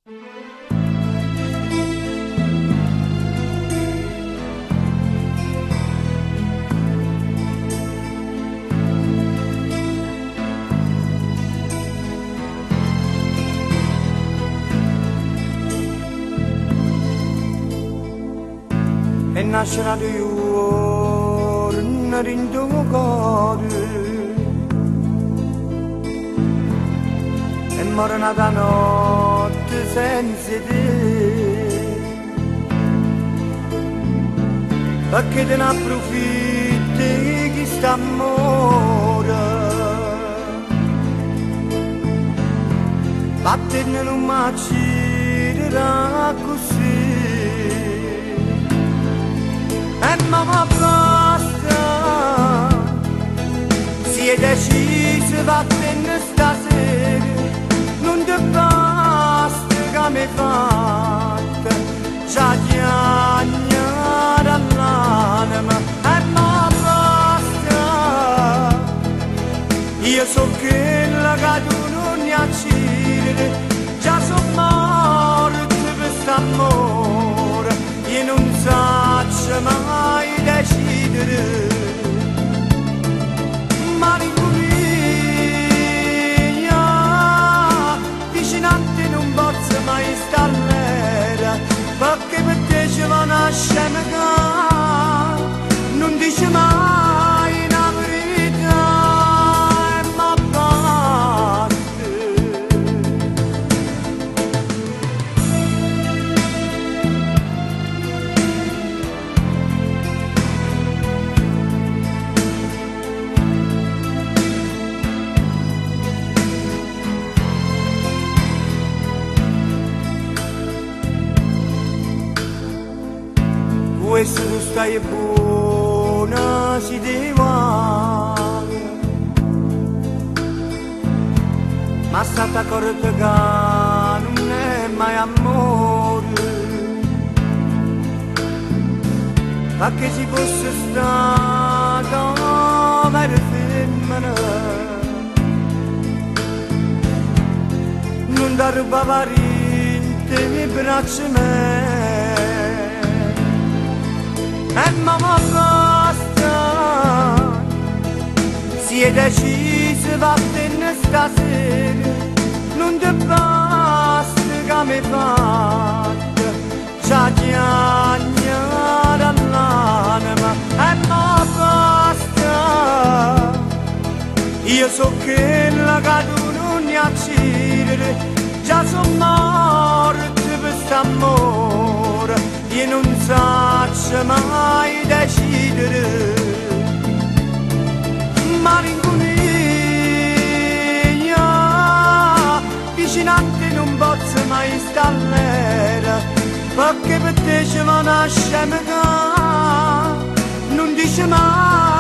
E nascerà di un rinducoru e morena da notte senza te, perché te ne approfitti chi sta amore, batterne non macirerà così. E mamma basta, si è deciso vattene stasera, non ti basta che mi fatta, già chiagnare all'anima. E mamma basta, io so che la che tu non ne accidi, già so morto per st'amore, io non saccio mai decidere, ma l'incuria vicino a te non posso mai stare, perché per te ci va una scema, non dice mai una verità, e ma batte. Questo tu stai buona si deve, ma stata accorta che non è mai amore, perché si fosse stata vera femmina non da rubava niente mi braccia me. E mamma basta, si è deciso vattene stasera, non ti basta che mi fatta, già chiagnare all'anima. E mamma basta, io so che la che tu non ne accidi, già so morto per st'amore, io non saccio mai decidere, ma l'incuria vicino a te non posso mai stare, perché per te ci va una scema, non dice mai